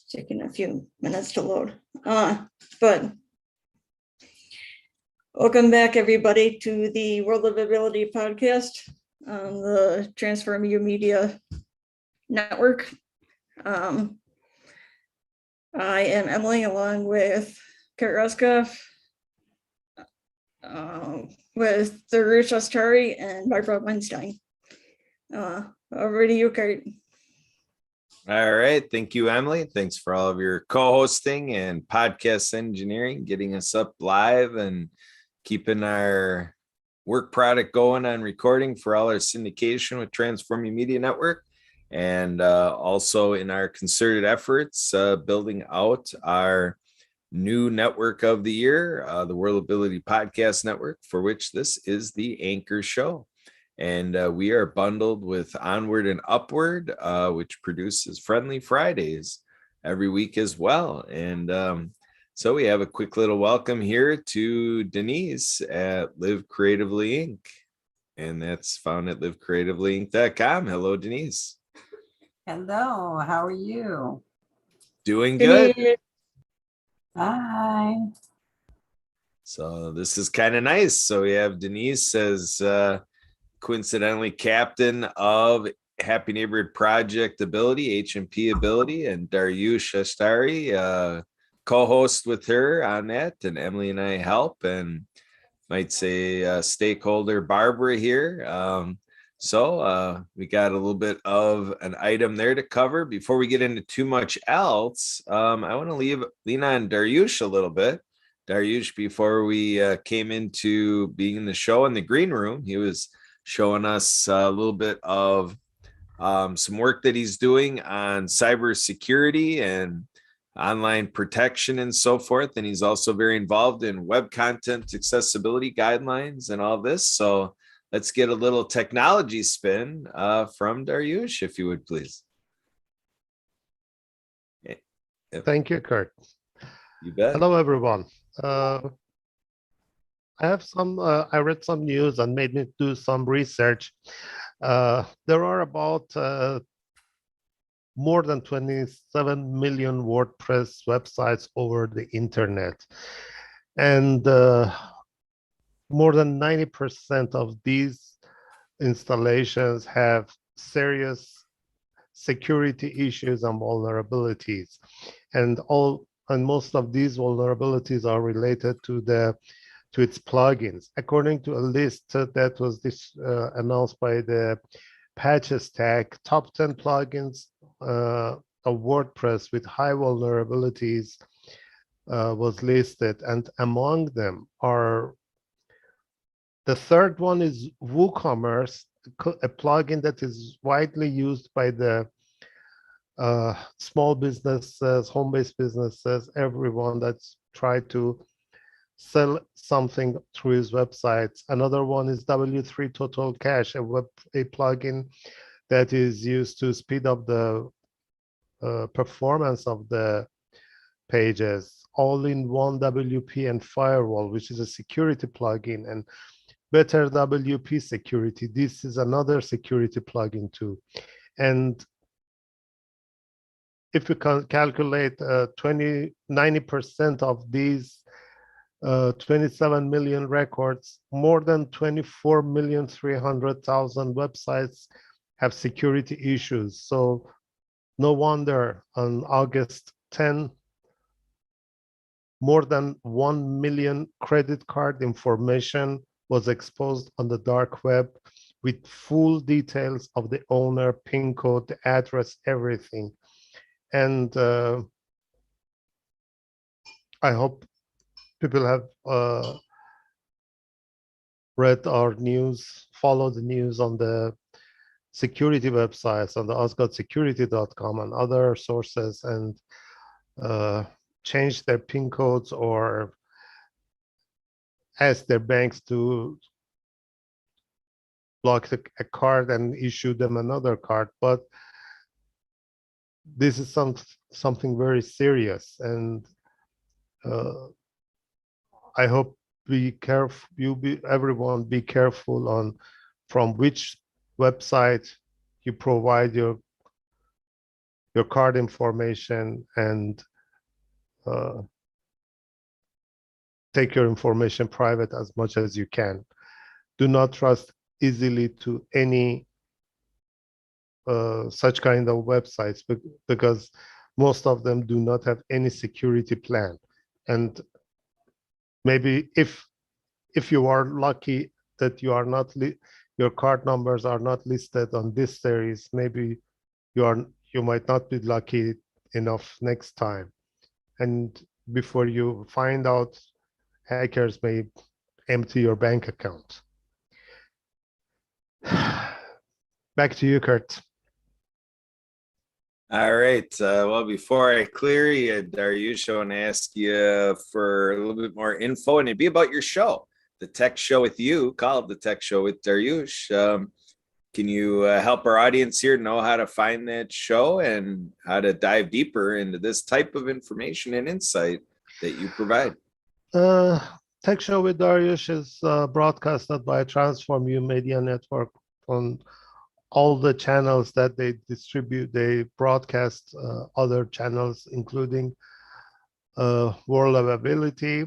taking a few minutes to load. But welcome back, everybody, to the World of Ability podcast on the Transform You Media Network. I am Emily, along with Kurt Roskopf, with Darush Astari and Barbara Weinstein. Over to you, Kurt. All right. Thank you, Emily. Thanks for all of your co-hosting and podcast engineering, getting us up live and keeping our work product going on recording for all our syndication with Transform You Media Network. And also in our concerted efforts, building out our new network of the year, the World Ability Podcast Network, for which this is the anchor show. And we are bundled with Onward and Upward, which produces Friendly Fridays every week as well. And so we have a quick little welcome here to Denise at Live Creatively Inc. And that's found at livecreativelyinc.com. Hello, Denise. Hello, how are you? Doing good. Hi. So this is kind of nice. So we have Denise as coincidentally captain of Happy Neighborhood Project Ability, HMP Ability, and Daryush Astari, co-host with her on that, and Emily and I help, and might say stakeholder Barbara here. So we got a little bit of an item there to cover. Before we get into too much else, I want to lean on Daryush a little bit. Daryush, before we came into being in the show in the green room, he was showing us a little bit of some work that he's doing on cybersecurity and online protection and so forth. And he's also very involved in web content accessibility guidelines and all this. So let's get a little technology spin from Daryush, if you would, please. Thank you, Kurt. You bet. Hello, everyone. I read some news and made me do some research. There are about more than 27 million WordPress websites over the internet. And more than 90% of these installations have serious security issues and vulnerabilities. And most of these vulnerabilities are related to its plugins. According to a list that was announced by the Patches Stack, top 10 plugins of WordPress with high vulnerabilities was listed, and among them are the third one is WooCommerce, a plugin that is widely used by the small businesses, home-based businesses, everyone that's tried to sell something through his websites. Another one is W3 Total Cache, a plugin that is used to speed up the performance of the pages. All-in-one WP and Firewall, which is a security plugin, and Better WP Security. This is another security plugin too. And if we can calculate 90% of these 27 million records, more than 24,300,000 websites have security issues. So no wonder on August 10, more than 1 million credit card information was exposed on the dark web with full details of the owner, PIN code, the address, everything. And I hope people have read our news, followed the news on the security websites, on the osgodsecurity.com and other sources, and changed their PIN codes or ask their banks to block a card and issue them another card. But this is something very serious, and I hope everyone be careful on from which website you provide your your card information and take your information private as much as you can. Do not trust easily to any such kind of websites because most of them do not have any security plan. And maybe if you are lucky that you are not your card numbers are not listed on this series, maybe you might not be lucky enough next time. And before you find out, hackers may empty your bank account. Back to you, Kurt. All right. Well, before I clear you, Dariush, I want to ask you for a little bit more info, and it'd be about your show, The Tech Show with You, called The Tech Show with Dariush. Can you help our audience here know how to find that show and how to dive deeper into this type of information and insight that you provide? Tech Show with Dariush is broadcasted by Transform You Media Network on all the channels that they distribute. They broadcast other channels, including World of Ability.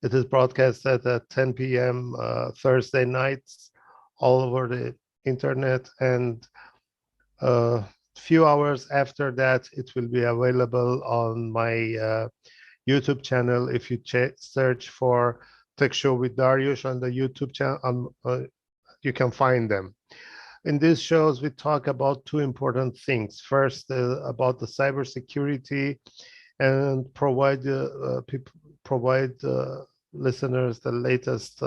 It is broadcasted at 10 p.m. Thursday nights all over the internet, and a few hours after that, it will be available on my YouTube channel. If you search for Tech Show with Dariush on the YouTube channel, you can find them. In these shows, we talk about two important things. First, about the cybersecurity, and provide listeners the latest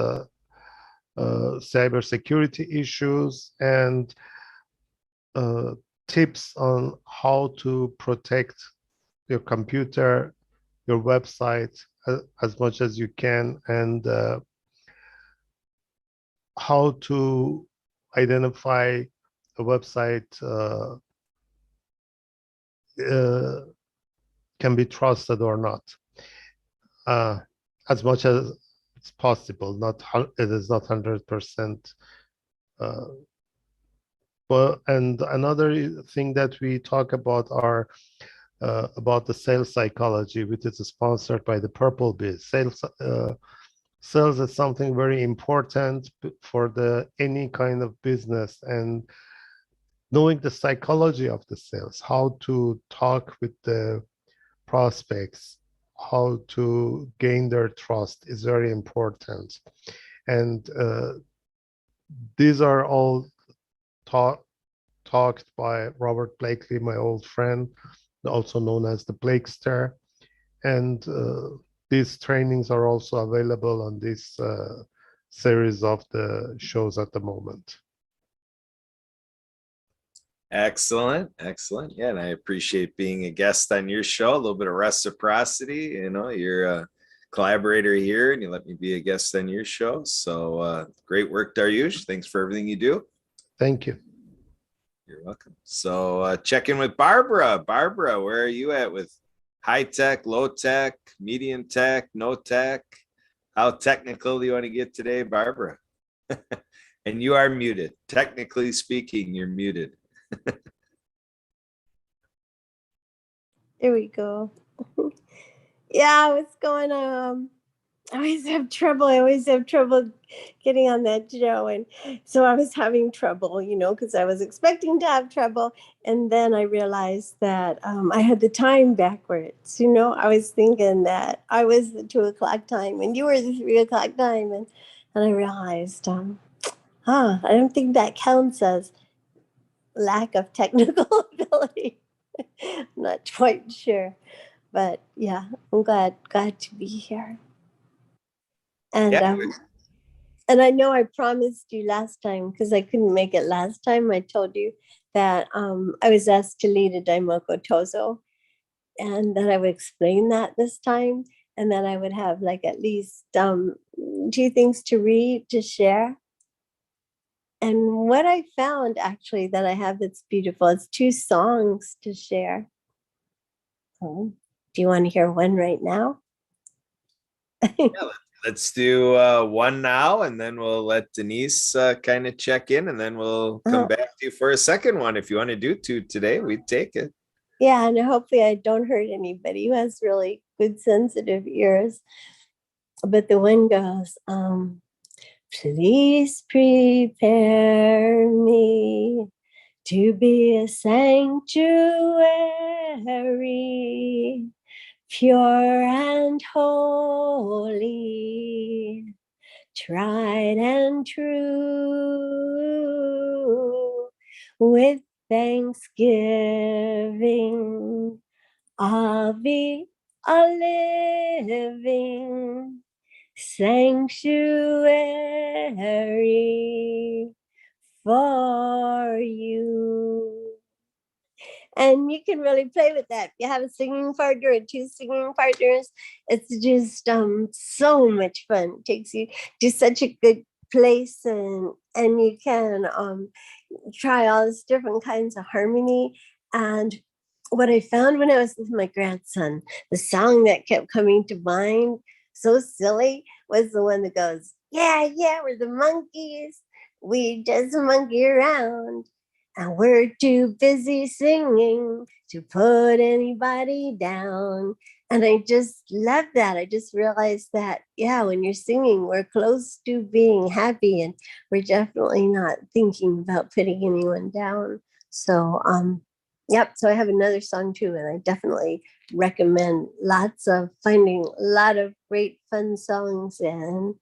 cybersecurity issues and tips on how to protect your computer, your website as much as you can, and how to identify a website can be trusted or not, as much as it's possible. It is not 100%. And another thing that we talk about are about the sales psychology, which is sponsored by the Purple Biz. Sales is something very important for any kind of business, and knowing the psychology of the sales, how to talk with the prospects, how to gain their trust is very important. And these are all talked by Robert Blakely, my old friend, also known as the Blakester. And these trainings are also available on this series of the shows at the moment. Excellent. Excellent. Yeah. And I appreciate being a guest on your show, a little bit of reciprocity. You know, you're a collaborator here and you let me be a guest on your show. So great work, Dariush. Thanks for everything you do. Thank you. You're welcome. So check in with Barbara. Barbara, where are you at with high tech, low tech, medium tech, no tech? How technical do you want to get today, Barbara? And you are muted. Technically speaking, you're muted. There we go. Yeah, what's going on? I always have trouble getting on that show. And so I was having trouble, because I was expecting to have trouble. And then I realized that I had the time backwards. I was thinking that I was the 2 o'clock time and you were the 3 o'clock time. And I realized, I don't think that counts as lack of technical ability. I'm not quite sure. But yeah, I'm glad to be here. And Yeah. And I know I promised you last time, because I couldn't make it last time. I told you that I was asked to lead a Daimoku Tozo, and that I would explain that this time, and that I would have like at least 2 things to read, to share. And what I found actually that I have that's beautiful is 2 songs to share. Do you want to hear one right now? Yeah, let's do one now, and then we'll let Denise kind of check in, and then we'll come back to you for a second one. If you want to do 2 today, we'd take it. Yeah, and hopefully I don't hurt anybody who has really good sensitive ears. But the one goes, please prepare me to be a sanctuary, pure and holy, tried and true, with thanksgiving. I'll be a living sanctuary for you. And you can really play with that. If you have a singing partner or two singing partners, it's just so much fun. It takes you to such a good place, and you can try all these different kinds of harmony. And what I found when I was with my grandson, the song that kept coming to mind, so silly, was the one that goes, yeah, yeah, we're the monkeys. We just monkey around. And we're too busy singing to put anybody down. And I just love that. I just realized that, yeah, when you're singing, we're close to being happy, and we're definitely not thinking about putting anyone down. So, yep. So I have another song too, and I definitely recommend finding a lot of great fun songs and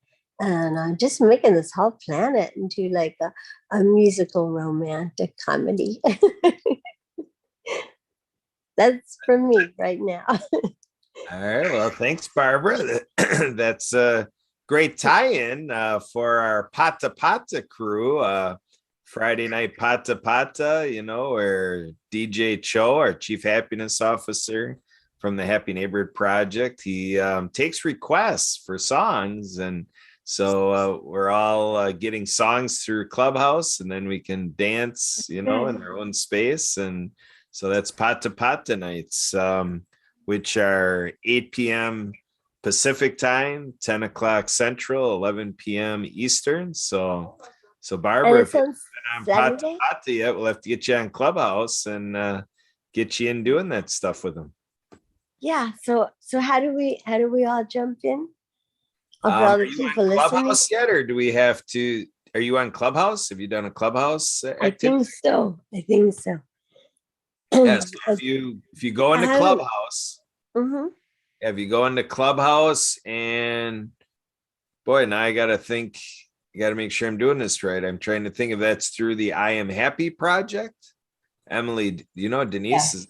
just making this whole planet into like a musical romantic comedy. That's for me right now. All right. Well, thanks, Barbara. That's a great tie-in for our Pata Pata crew. Friday night Pata Pata, where DJ Cho, our Chief Happiness Officer from the Happy Neighborhood Project, he takes requests for songs. And so we're all getting songs through Clubhouse, and then we can dance, in our own space. And so that's Pata Pata nights, which are 8 p.m. Pacific time, 10 o'clock Central, 11 p.m. Eastern. So Barbara, if you're on Pata Pata yet, we'll have to get you on Clubhouse and get you in doing that stuff with them. Yeah. So how do we all jump in? Are you on Clubhouse yet, or do we have to? Are you on Clubhouse? Have you done a Clubhouse activity? I think so. Yes. If you go into Clubhouse, Mm-hmm. if you go into Clubhouse, and boy, now I gotta think. I gotta make sure I'm doing this right. I'm trying to think if that's through the I Am Happy project. Emily, Denise is.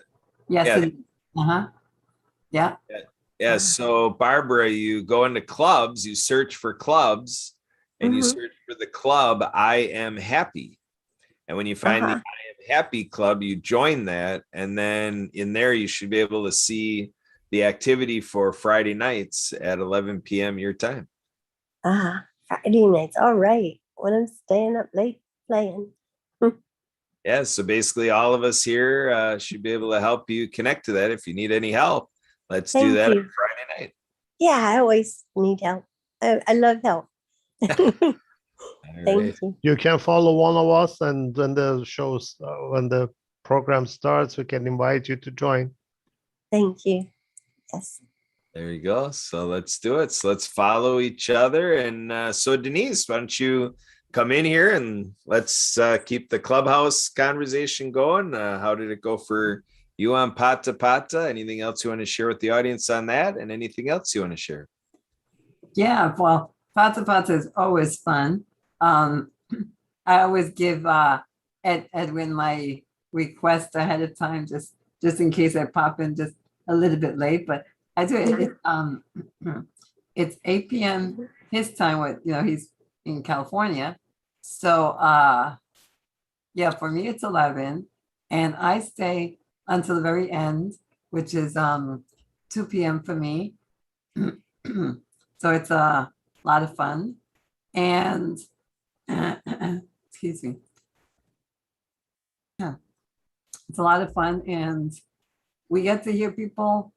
Yes. Yeah. Uh-huh. Yeah. Yeah. So Barbara, you go into clubs, you search for clubs, and you search for the club I Am Happy. And when you find the I Am Happy club, you join that. And then in there, you should be able to see the activity for Friday nights at 11 p.m. your time. Friday nights. All right. When I'm staying up late playing. Yeah. So basically, all of us here should be able to help you connect to that. If you need any help, let's do that on Friday night. Yeah, I always need help. I love help. Thank you. You can follow one of us, and when the when the program starts, we can invite you to join. Thank you. Yes. There you go. So let's do it. So let's follow each other. And so Denise, why don't you come in here and let's keep the Clubhouse conversation going. How did it go for you on Pata Pata? Anything else you want to share with the audience on that, and anything else you want to share? Yeah, well, Pata Pata is always fun. I always give Edwin my request ahead of time, just in case I pop in just a little bit late. But I do it. It's 8 p.m. his time. With he's in California, so yeah, for me it's 11, and I stay until the very end, which is 2 p.m. for me. So it's a lot of fun, and excuse me. Yeah, it's a lot of fun, and we get to hear people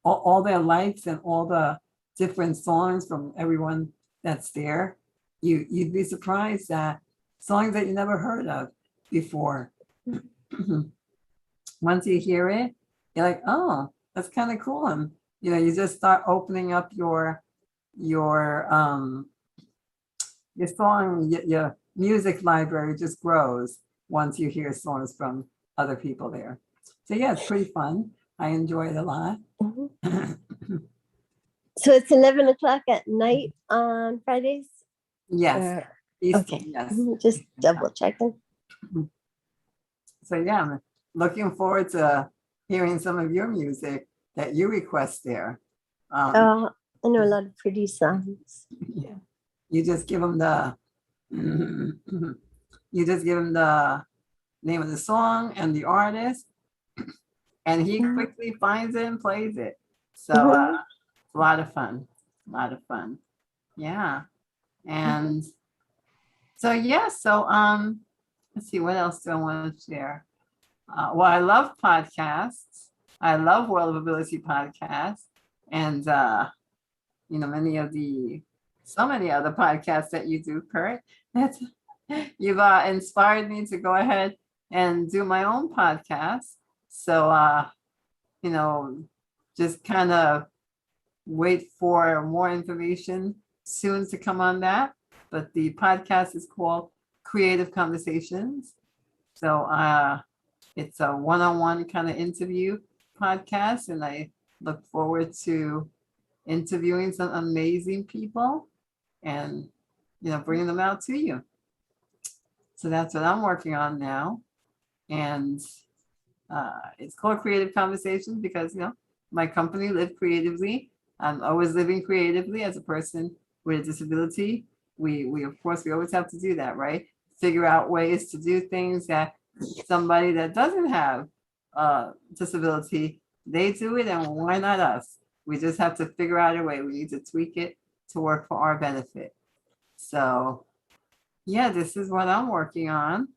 all their lives and all the different songs from everyone that's there. You'd be surprised that songs that you never heard of before. once you hear it, you're like, oh, that's kind of cool. And you just start opening up your song, your music library just grows once you hear songs from other people there. So yeah, it's pretty fun. I enjoy it a lot. Mhm. So it's 11 o'clock at night on Fridays? Yes. Eastern, Okay, yes. just double checking. So yeah, I'm looking forward to hearing some of your music that you request there. I know a lot of pretty songs. Yeah. You just give them the name of the song and the artist, and he quickly finds it and plays it. So it's a lot of fun. A lot of fun. Yeah. And so yeah, so let's see, what else do I want to share? Well, I love podcasts. I love World of Ability podcasts, and so many other podcasts that you do, Kurt. That's you've inspired me to go ahead and do my own podcast. So just kind of wait for more information soon to come on that. But the podcast is called Creative Conversations. So it's a one-on-one kind of interview podcast, and I look forward to interviewing some amazing people and bringing them out to you. So that's what I'm working on now, and it's called Creative Conversations because my company Live Creatively. I'm always living creatively as a person with a disability. We of course we always have to do that, right? Figure out ways to do things that somebody that doesn't have a disability, they do it, and why not us? We just have to figure out a way. We need to tweak it to work for our benefit. So yeah, this is what I'm working on.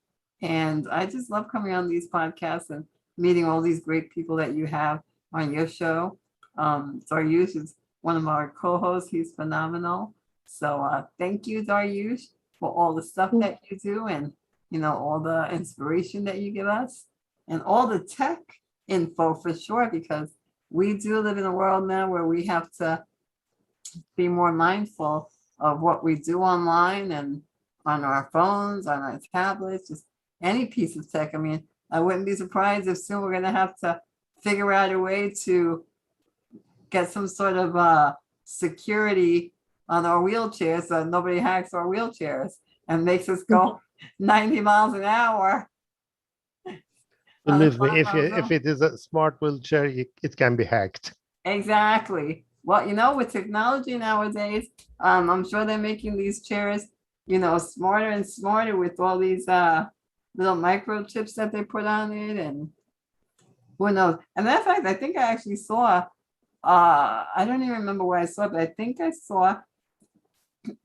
And I just love coming on these podcasts and meeting all these great people that you have on your show. Daryush is one of our co-hosts. He's phenomenal. So thank you, Daryush, for all the stuff that you do and all the inspiration that you give us and all the tech info for sure, because we do live in a world now where we have to be more mindful of what we do online and on our phones, on our tablets, just any piece of tech. I mean, I wouldn't be surprised if soon we're going to have to figure out a way to get some sort of security on our wheelchairs so nobody hacks our wheelchairs and makes us go 90 miles an hour. Believe me, if it is a smart wheelchair, it can be hacked. Exactly. Well, with technology nowadays, I'm sure they're making these chairs, smarter and smarter with all these little microchips that they put on it, and who knows? And matter of fact, I think I actually saw, I don't even remember where I saw it, but I think I saw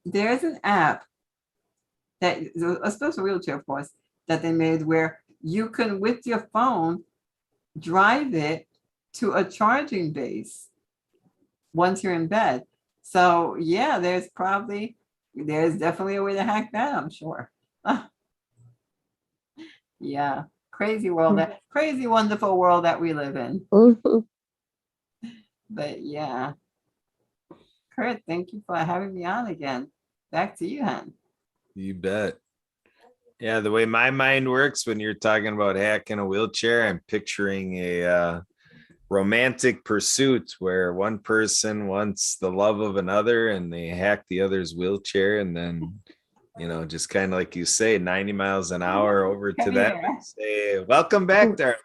there's an app that, a special wheelchair, of course, that they made where you can, with your phone, drive it to a charging base once you're in bed. So yeah, there's definitely a way to hack that, I'm sure. Yeah, crazy wonderful world that we live in. But yeah, Kurt, thank you for having me on again. Back to you, hon. You bet. Yeah, the way my mind works when you're talking about hacking a wheelchair, I'm picturing a romantic pursuit where one person wants the love of another and they hack the other's wheelchair, and then just kind of like you say, 90 miles an hour over to them and say, welcome back, darling.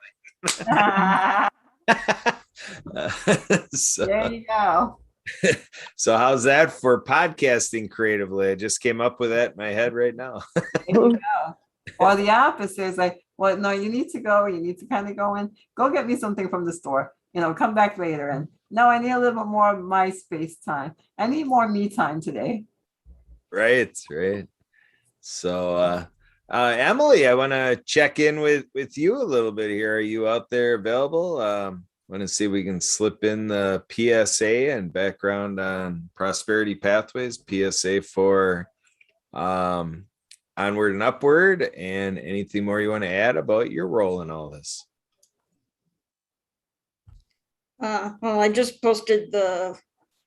There you go. So how's that for podcasting creatively? I just came up with that in my head right now. There you go. Or the opposite is like, well, no, you need to kind of go and go get me something from the store, come back later. And no, I need a little bit more of my space time. I need more me time today. Right. So Emily, I want to check in with you a little bit here. Are you out there available? Want to see if we can slip in the PSA and background on Prosperity Pathways, PSA for Onward and Upward, and anything more you want to add about your role in all this? Well, I just posted the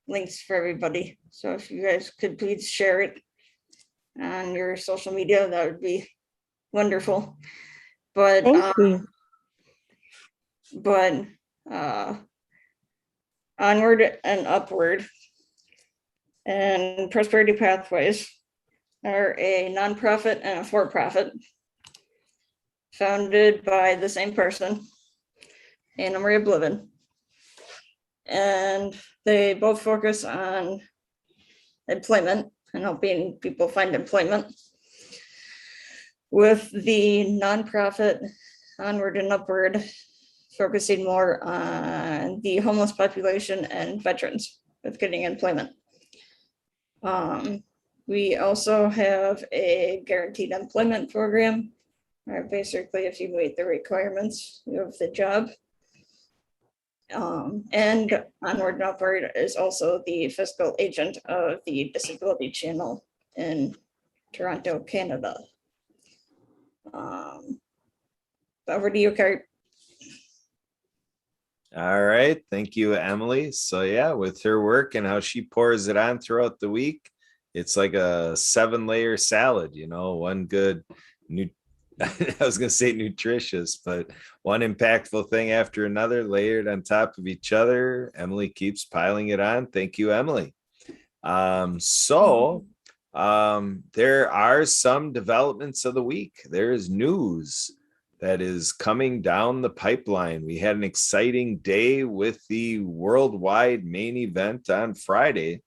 links for everybody. So if you guys could please share it on your social media, that would be wonderful. But Thank you. but onward and upward and Prosperity Pathways are a nonprofit and a for-profit founded by the same person, Anna Maria Bliven. And they both focus on employment and helping people find employment, with the nonprofit Onward and Upward focusing more on the homeless population and veterans with getting employment. We also have a guaranteed employment program, where basically if you meet the requirements, you have the job. And Onward and Upward is also the fiscal agent of the Disability Channel in Toronto, Canada. Over to you, Kurt. All right. Thank you, Emily. So yeah, with her work and how she pours it on throughout the week, it's like a 7-layer salad, one good I was going to say nutritious, but one impactful thing after another layered on top of each other. Emily keeps piling it on. Thank you, Emily. There are some developments of the week. There is news that is coming down the pipeline. We had an exciting day with the worldwide main event on Friday.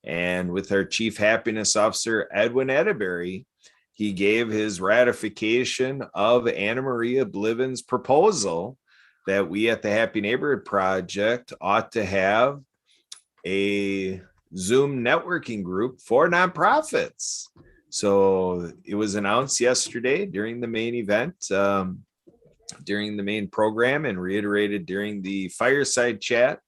And with our Chief Happiness Officer, Edwin Edeberry, he gave his ratification of Anna Maria Bliven's proposal that we at the Happy Neighborhood Project ought to have a Zoom networking group for nonprofits. So it was announced yesterday during the main event, during the main program, and reiterated during the fireside chat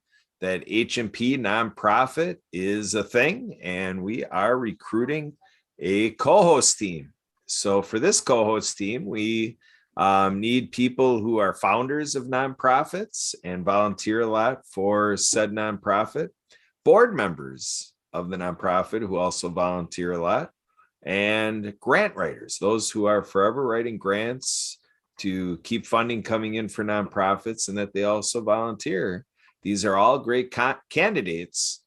that H&P nonprofit is a thing, and we are recruiting a co-host team. So for this co-host team, we need people who are founders of nonprofits and volunteer a lot for said nonprofit, board members of the nonprofit who also volunteer a lot, and grant writers, those who are forever writing grants to keep funding coming in for nonprofits and that they also volunteer. These are all great candidates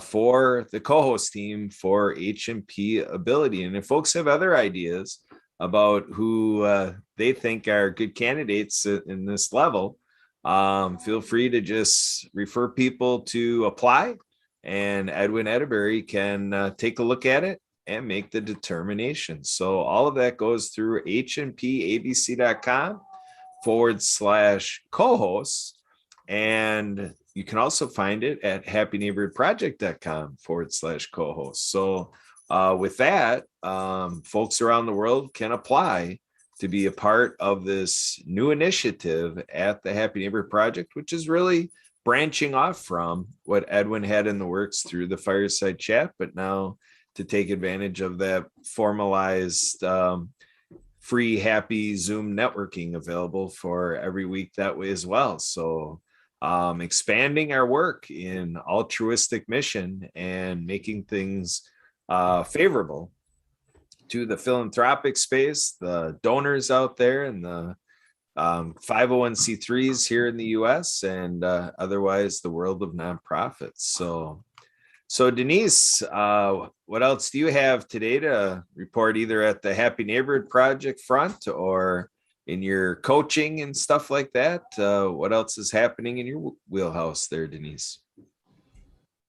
for the co-host team for H&P Ability. And if folks have other ideas about who they think are good candidates in this level, feel free to just refer people to apply, and Edwin Edeberry can take a look at it and make the determination. So all of that goes through hmpabc.com/co-hosts. And you can also find it at happyneighborhoodproject.com/co-hosts. So with that, folks around the world can apply to be a part of this new initiative at the Happy Neighborhood Project, which is really branching off from what Edwin had in the works through the fireside chat, but now to take advantage of that formalized free happy Zoom networking available for every week that way as well. So expanding our work in altruistic mission and making things favorable to the philanthropic space, the donors out there, and the 501c3s here in the US, and otherwise the world of nonprofits. So Denise, what else do you have today to report, either at the Happy Neighborhood Project front or in your coaching and stuff like that? What else is happening in your wheelhouse there, Denise?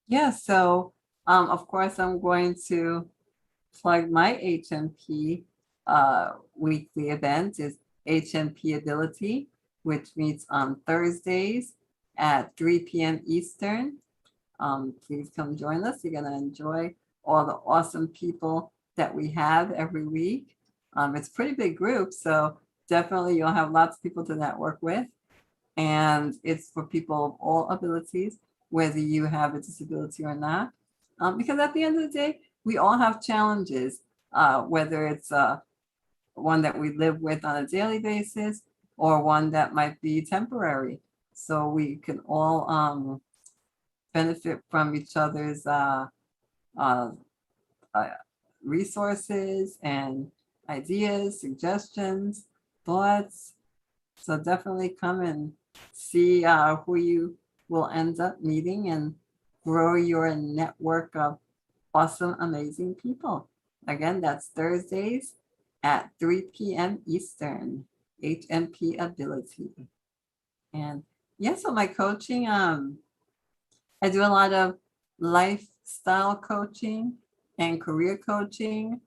Yeah, so of course I'm going to plug my HMP weekly event. Is HMP Ability, which meets on Thursdays at 3 p.m. Eastern. Please come join us. You're going to enjoy all the awesome people that we have every week. It's a pretty big group, so definitely you'll have lots of people to network with. And it's for people of all abilities, whether you have a disability or not. Because at the end of the day, we all have challenges, whether it's one that we live with on a daily basis or one that might be temporary. so we can all benefit from each other's uh, uh, resources and ideas, suggestions, thoughts. So definitely come and see who you will end up meeting and grow your network of awesome, amazing people. Again, that's Thursdays at 3 p.m. Eastern, HMP Ability. And yeah, so my coaching, I do a lot of lifestyle coaching and career coaching.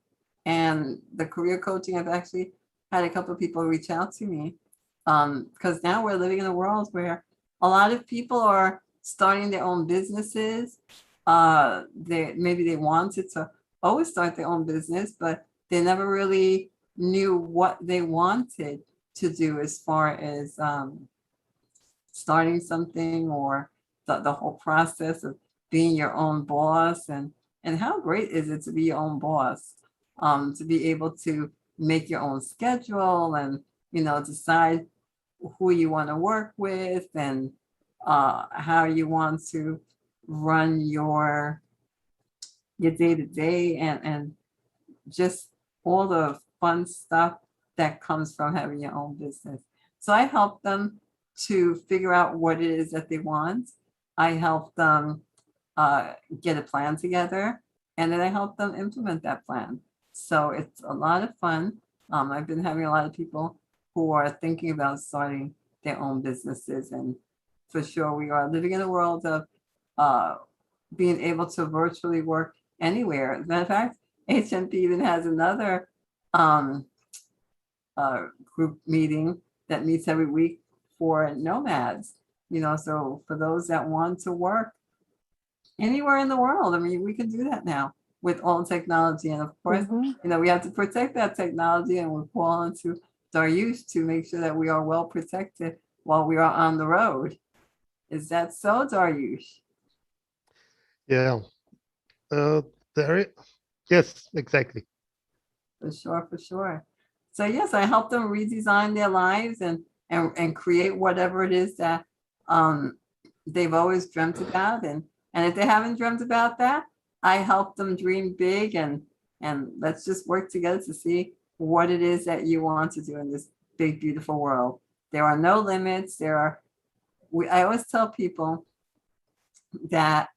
And the career coaching, I've actually had a couple of people reach out to me because now we're living in a world where a lot of people are starting their own businesses. Maybe they wanted to always start their own business, but they never really knew what they wanted to do as far as starting something or the whole process of being your own boss. And how great is it to be your own boss, to be able to make your own schedule and, you know, decide who you want to work with and how you want to run your day to day and just all the fun stuff that comes from having your own business. So I help them to figure out what it is that they want. I help them get a plan together, and then I help them implement that plan. So it's a lot of fun. I've been having a lot of people who are thinking about starting their own businesses, and for sure we are living in a world of being able to virtually work anywhere. As a matter of fact, HMP even has another group meeting that meets every week for nomads. You know, so for those that want to work anywhere in the world, I mean, we can do that now with all technology. And of course, you know, we have to protect that technology, and we're calling to Daryush to make sure that we are well protected while we are on the road. Is that so, Daryush? Yeah. There. Yes, exactly. For sure, for sure. So yes, I help them redesign their lives and create whatever it is that they've always dreamt about. And if they haven't dreamt about that, I help them dream big and let's just work together to see what it is that you want to do in this big, beautiful world. There are no limits. I always tell people that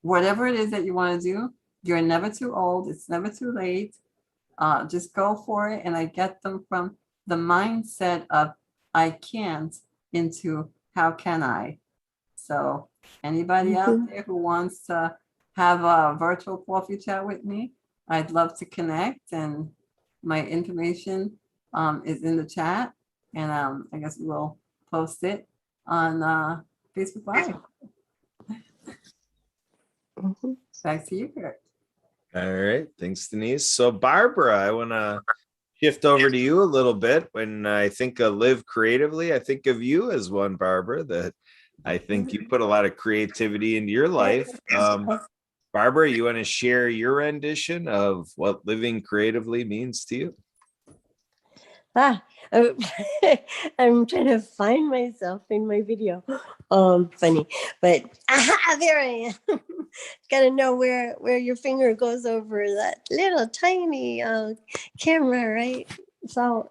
whatever it is that you want to do, you're never too old. It's never too late. Just go for it. And I get them from the mindset of I can't into how can I? So anybody out there who wants to have a virtual coffee chat with me, I'd love to connect. And my information is in the chat. And I guess we'll post it on Facebook Live. Back to you, Kurt. All right. Thanks, Denise. So Barbara, I want to shift over to you a little bit. When I think of Live Creatively, I think of you as one, Barbara, that I think you put a lot of creativity into your life. Barbara, you want to share your rendition of what living creatively means to you? I'm trying to find myself in my video. Funny, but there I am. Gotta know where your finger goes over that little tiny camera, right? So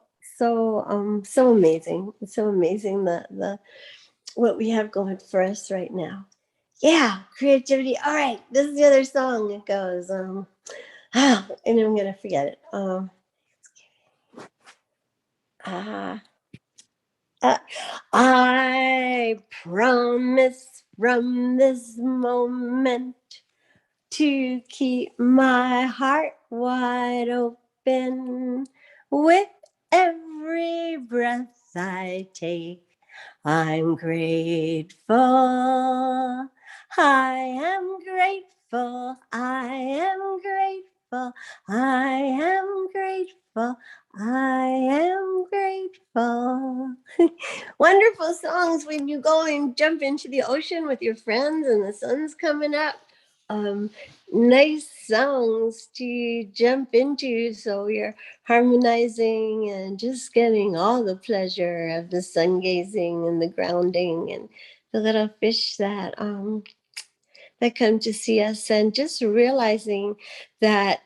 amazing. It's so amazing the what we have going for us right now. Yeah, creativity. All right, this is the other song. It goes, and I'm gonna forget it. I promise from this moment to keep my heart wide open. With every breath I take, I'm grateful. I am grateful. I am grateful. I am grateful. I am grateful. Wonderful songs when you go and jump into the ocean with your friends and the sun's coming up. nice songs to jump into. So you're harmonizing and just getting all the pleasure of the sun gazing and the grounding and the little fish that come to see us, and just realizing that,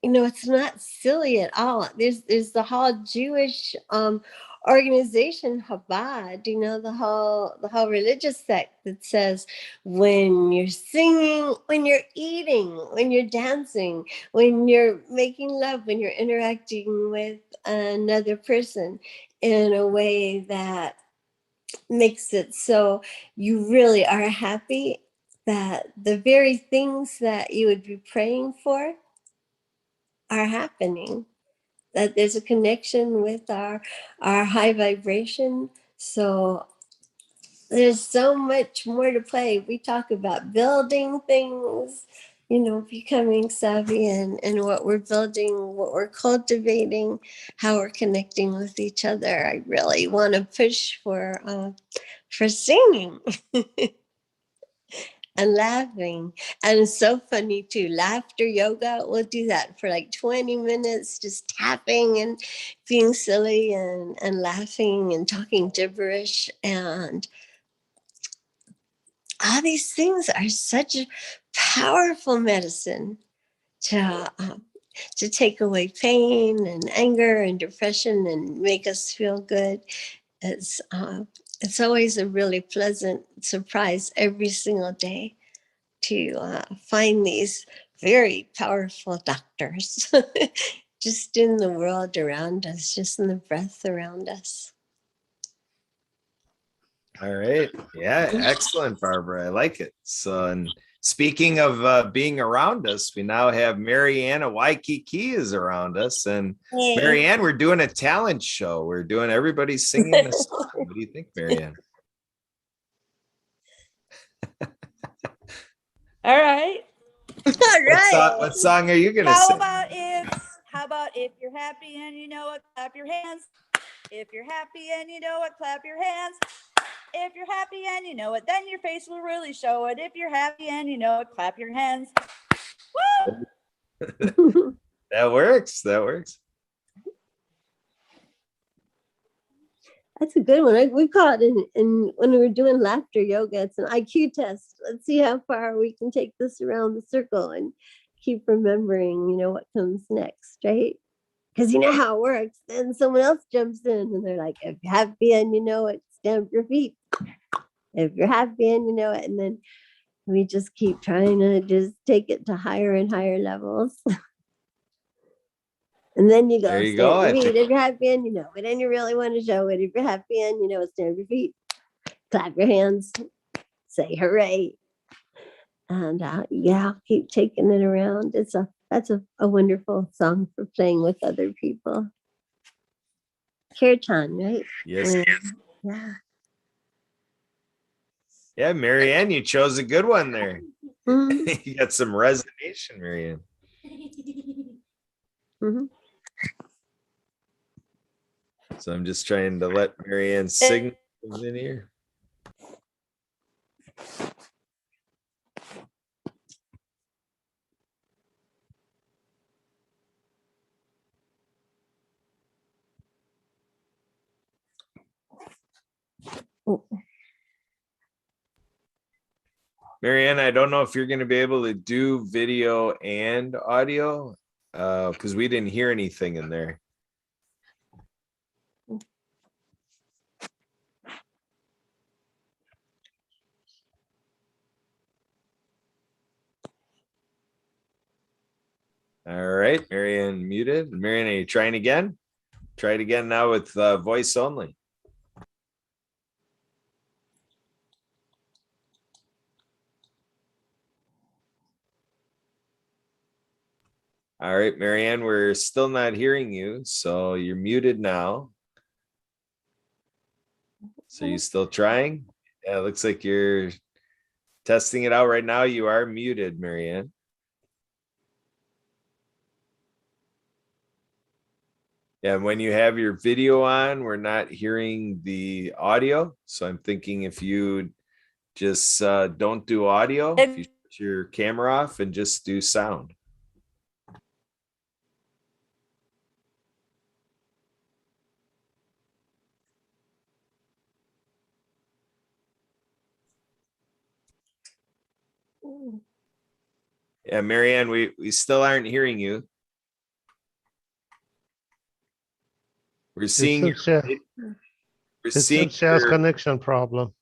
it's not silly at all. There's the whole Jewish organization Chabad, the whole religious sect that says when you're singing, when you're eating, when you're dancing, when you're making love, when you're interacting with another person in a way that makes it so you really are happy, that the very things that you would be praying for are happening, that there's a connection with our high vibration. So there's so much more to play. We talk about building things, becoming savvy and what we're building, what we're cultivating, how we're connecting with each other. I really want to push for singing and laughing. And it's so funny too. Laughter yoga, we'll do that for like 20 minutes, just tapping and being silly and laughing and talking gibberish. And all these things are such a powerful medicine to take away pain and anger and depression and make us feel good. It's always a really pleasant surprise every single day to find these very powerful doctors just in the world around us, just in the breath around us. All right. Yeah, excellent, Barbara. I like it. So, and speaking of being around us, we now have Marianne Waikiki is around us. And Hey. Marianne, we're doing a talent show. We're doing everybody's singing a song. What do you think, Marianne? All right. All right. What song are you gonna How sing? about if you're happy and you know it, clap your hands. If you're happy and you know it, clap your hands. If you're happy and you know it, then your face will really show it. If you're happy and you know it, clap your hands. Woo! That works. That works. That's a good one. We call it in when we were doing laughter yoga, it's an IQ test. Let's see how far we can take this around the circle and keep remembering, what comes next, right? Because you know how it works. Then someone else jumps in and they're like, if you're happy and you know it, stamp your feet. If you're happy and you know it. And then we just keep trying to just take it to higher and higher levels. And then you go, There you stamp go. your feet if you're happy and you know it. And you really want to show it. If you're happy and you know it, stamp your feet. Clap your hands. Say hooray. And keep taking it around. That's a wonderful song for playing with other people. Kirtan, right? Yes. Yeah. Yeah, Marianne, you chose a good one there. Mhm. You got some resonation, Marianne. Mhm. So I'm just trying to let Marianne sing in here. Marianne, I don't know if you're going to be able to do video and audio because we didn't hear anything in there. All right, Marianne muted. Marianne, are you trying again? Try it again now with voice only. All right, Marianne, we're still not hearing you, so you're muted now. So you still trying? Yeah, it looks like you're testing it out right now. You are muted, Marianne. Yeah, when you have your video on, we're not hearing the audio. So I'm thinking if you just don't do audio, if you Shut your camera off and just do sound. Yeah, Marianne, we still aren't hearing you. We're seeing It seems we're it seeing seems she has your, connection problem.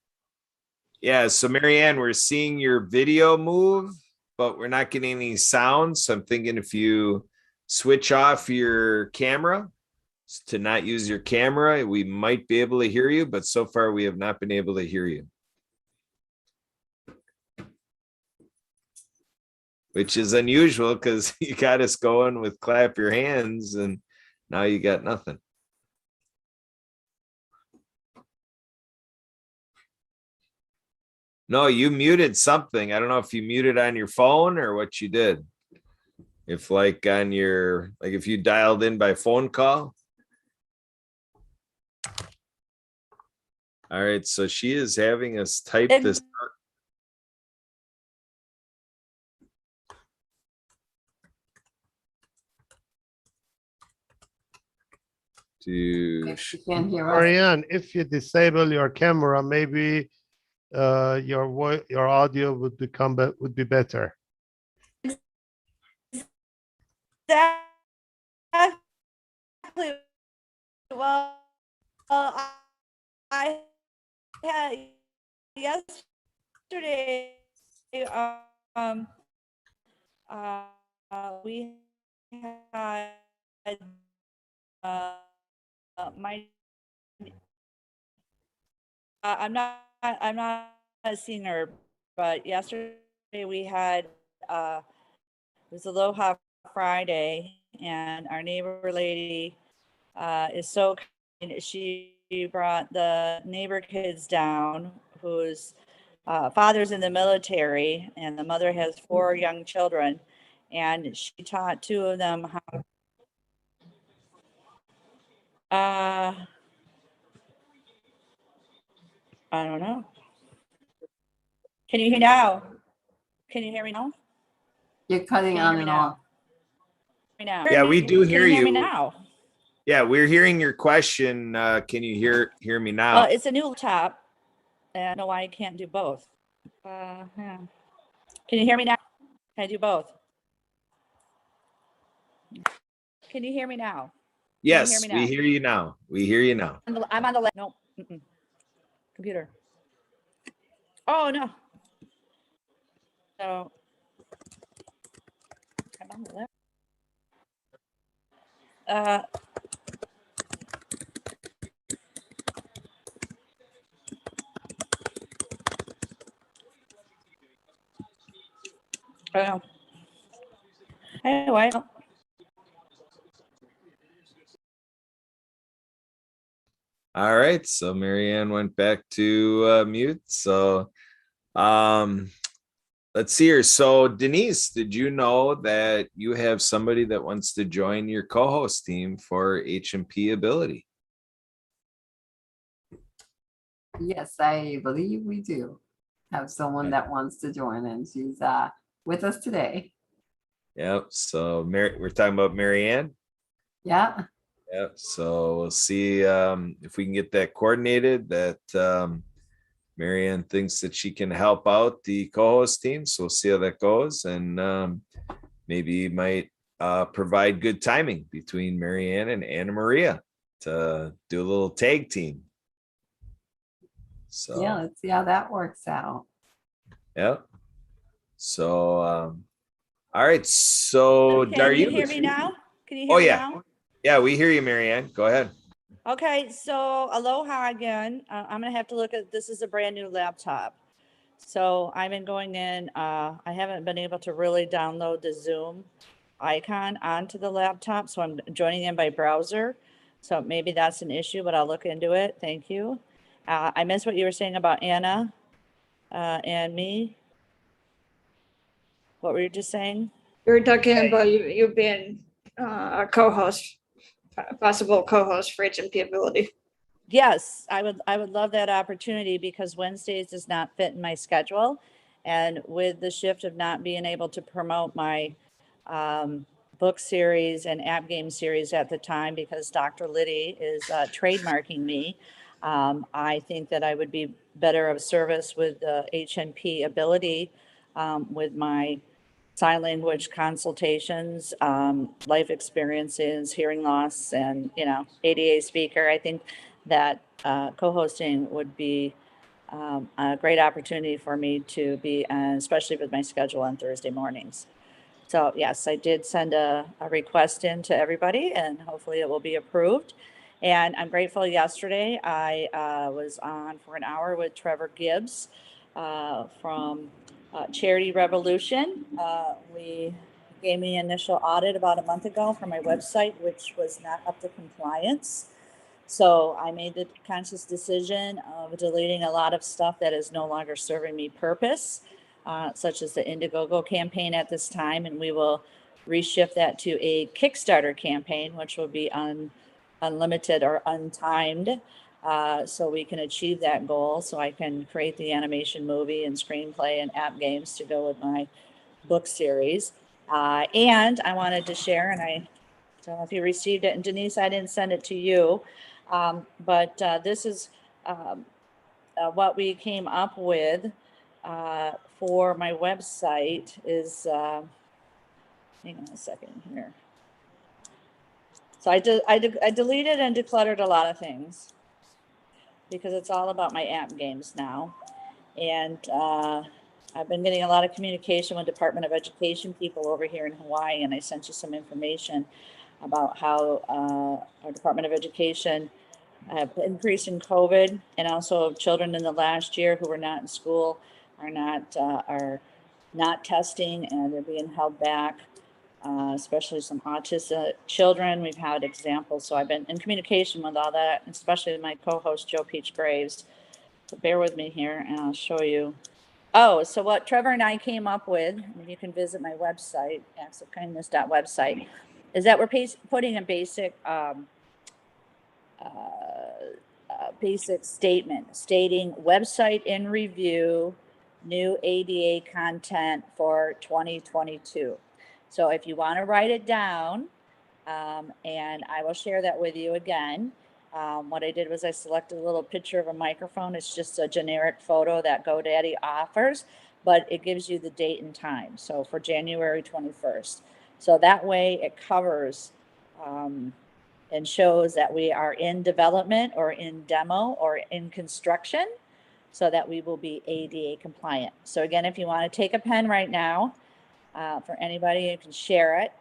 yeah, so Marianne, we're seeing your video move, but we're not getting any sound. So I'm thinking if you switch off your camera to not use your camera, we might be able to hear you, but so far we have not been able to hear you. Which is unusual because you got us going with clap your hands and now you got nothing. No, you muted something. I don't know if you muted on your phone or what you did. If like on your, like if you dialed in by phone call. All right, so she is having us type this. To You can't hear us. Marianne, if you disable your camera, maybe your audio would would be better. Exactly. Well, I had yesterday, um, we had, my, I'm not a senior, but yesterday we had, it was Aloha Friday, and our neighbor lady is so kind. She brought the neighbor kids down, whose father's in the military, and the mother has 4 young children, and she taught 2 of them how. I don't know. Can you hear now? Can you hear me now? You're cutting Can you on hear me and now? off. Me now. Yeah, we do Can hear you hear me you. now? Yeah, we're hearing your question. Can you hear me now? Well, it's a new laptop, and I don't know why I can't do both. Yeah. Can you hear me now? Can I do both? Can you hear me now? Can you hear Yes, me we now? hear you now. We hear you now. I'm on the left. No. Computer. Oh, no. So. I'm on the left. Oh. Anyway. All right, so Marianne went back to mute. So let's see here. So Denise, did you know that you have somebody that wants to join your co-host team for H&P Ability? Yes, I believe we do have someone that wants to join, and she's with us today. Yep. So we're talking about Marianne. Yeah. Yep. So we'll see if we can get that coordinated. That Marianne thinks that she can help out the co-host team. So we'll see how that goes, and maybe might provide good timing between Marianne and Anna Maria to do a little tag team. So Yeah, let's see how that works out. Yep. So all right. So Can you hear me now? Can you hear Oh me yeah. now? Yeah, we hear you, Marianne. Go ahead. Okay, so aloha again. I'm gonna have to look at, this is a brand new laptop. So I've been going in, I haven't been able to really download the Zoom icon onto the laptop, so I'm joining in by browser. So maybe that's an issue, but I'll look into it. Thank you. I missed what you were saying about Anna and me. What were you just saying? We were talking about you being a co-host, possible co-host for H&P Ability. Yes, I would love that opportunity because Wednesdays does not fit in my schedule. And with the shift of not being able to promote my book series and app game series at the time because Dr. Liddy is trademarking me, I think that I would be better of service with the HNP ability with my sign language consultations, life experiences, hearing loss, and, you know, ADA speaker. I think that co-hosting would be a great opportunity for me to be, especially with my schedule on Thursday mornings. So yes, I did send a request in to everybody and hopefully it will be approved. And I'm grateful yesterday, I was on for an hour with Trevor Gibbs from Charity Revolution. We gave me initial audit about a month ago for my website, which was not up to compliance. So I made the conscious decision of deleting a lot of stuff that is no longer serving me purpose, such as the Indiegogo campaign at this time. And we will reshift that to a Kickstarter campaign, which will be unlimited or untimed. So we can achieve that goal. So I can create the animation movie and screenplay and app games to go with my book series. And I wanted to share, and I don't know if you received it, and Denise, I didn't send it to you, but this is what we came up with for my website is, hang on a second here. So I deleted and decluttered a lot of things because it's all about my app games now. And I've been getting a lot of communication with Department of Education people over here in Hawaii, and I sent you some information about how our Department of Education increase in COVID, and also children in the last year who were not in school are not testing, and they're being held back, especially some autistic children. We've had examples, so I've been in communication with all that, especially with my co-host Joe Peach Graves. So bear with me here, and I'll show you. Oh, so what Trevor and I came up with, and you can visit my website, actsofkindness.website, is that we're putting a basic basic statement stating website in review, new ADA content for 2022. So if you want to write it down, and I will share that with you again. What I did was I selected a little picture of a microphone. It's just a generic photo that GoDaddy offers, but it gives you the date and time. So for January 21st. So that way it covers and shows that we are in development or in demo or in construction so that we will be ADA compliant. So again, if you want to take a pen right now, for anybody, you can share it.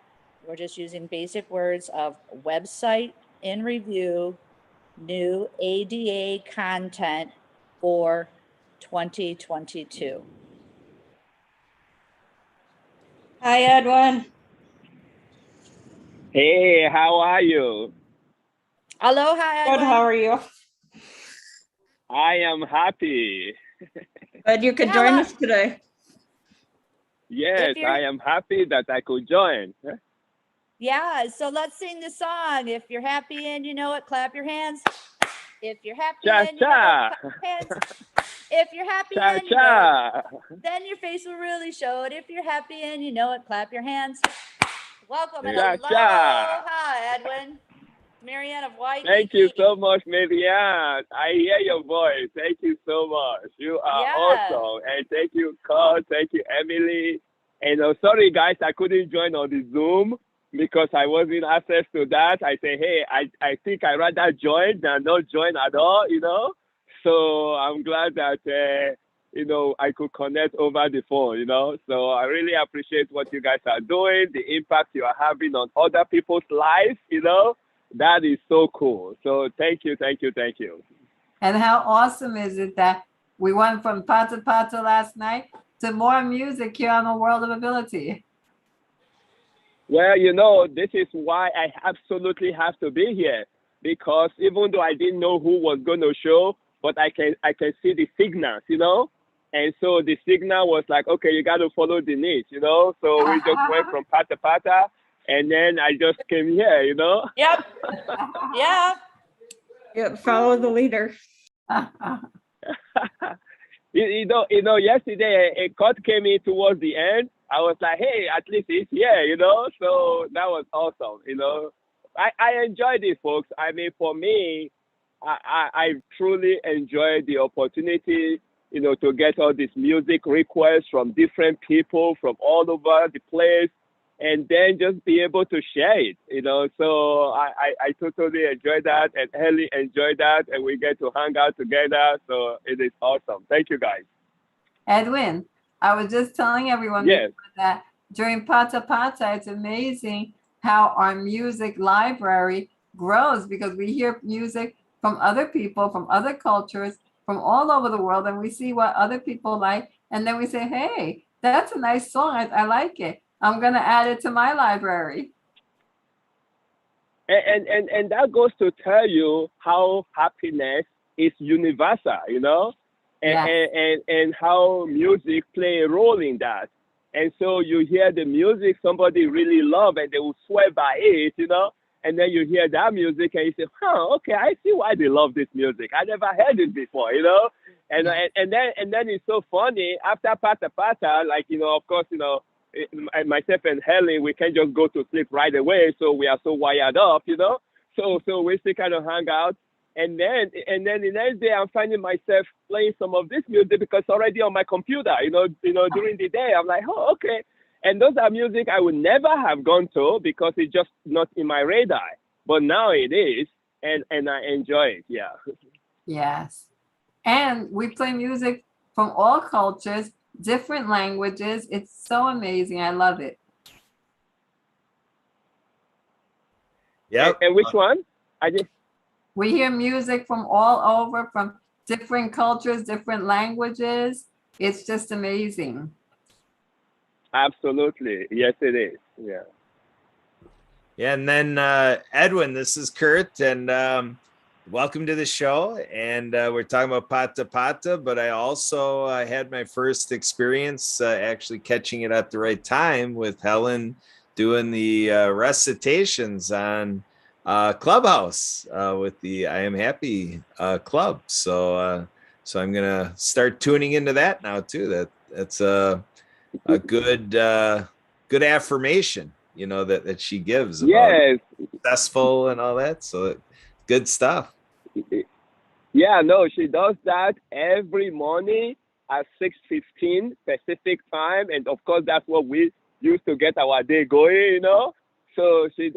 We're just using basic words of website in review, new ADA content for 2022. Hi, Edwin. Hey, how are you? Aloha, Good, Edwin. how are you? I am happy. Glad you could Yeah, join look. us today. Yes, I am happy that I could join. Yeah, so let's sing the song. If you're happy and you know it, clap your hands. If you're happy Cha and you know cha. it, clap your hands. If you're happy Cha and you know it, cha. then your face will really show it. If you're happy and you know it, clap your hands. Welcome and Cha cha. aloha, Edwin. Marianne of Waikiki. Thank you so much, Marianne. I hear your voice. Thank you so much. You are awesome. And thank you, Kurt. Thank you, Emily. And sorry, guys, I couldn't join on the Zoom because I wasn't access to that. I say, hey, I think I'd rather join than not join at all, you know. So I'm glad that, you know, I could connect over the phone, you know. So I really appreciate what you guys are doing, the impact you are having on other people's lives, you know. That is so cool. So thank you, thank you, thank you. And how awesome is it that we went from Pata Pata last night to more music here on the World of Ability? Well, you know, this is why I absolutely have to be here, because even though I didn't know who was going to show, but I can see the signals, you know. And so the signal was like, okay, you got to follow Denise, you know. So we just went from Pata Pata, and then I just came here, you know. Yep. Yeah. Yeah, follow the leader. Yesterday a cut came in towards the end. I was like, hey, at least he's here, So that was awesome, I enjoyed it, folks. I mean, for me, I truly enjoyed the opportunity, to get all these music requests from different people from all over the place, and then just be able to share it, So I totally enjoyed that, and Ellie enjoyed that, and we get to hang out together. So it is awesome. Thank you, guys. Edwin, I was just telling everyone Yes. that during Pata Pata, it's amazing how our music library grows, because we hear music from other people, from other cultures, from all over the world, and we see what other people like, and then we say, hey, that's a nice song. I like it. I'm going to add it to my library. And that goes to tell you how happiness is universal, and how music play a role in that. And so you hear the music somebody really love, and they will swear by it, and then you hear that music and you say, okay, I see why they love this music. I never heard it before, and then it's so funny after Pata Pata, like, of course, myself and Helen, we can't just go to sleep right away, so we are so wired up, so we still kind of hang out, and then the next day I'm finding myself playing some of this music because it's already on my computer, during the day. I'm like, oh, okay. And those are music I would never have gone to because it's just not in my radar, but now it is, and I enjoy it. Yeah. Yes. And we play music from all cultures, different languages. It's so amazing. I love it. Yeah. And which one? We hear music from all over, from different cultures, different languages. It's just amazing. Absolutely. Yes, it is. Yeah. Yeah. And then Edwin, this is Kurt, and welcome to the show. And we're talking about Pata Pata, but I also had my first experience actually catching it at the right time with Helen doing the recitations on Clubhouse with the I Am Happy Club. So I'm gonna start tuning into that now too. That's a good affirmation, that she gives about successful and all that. So good stuff. Yeah, no, she does that every morning at 6:15 Pacific time, and of course that's what we use to get our day going, So she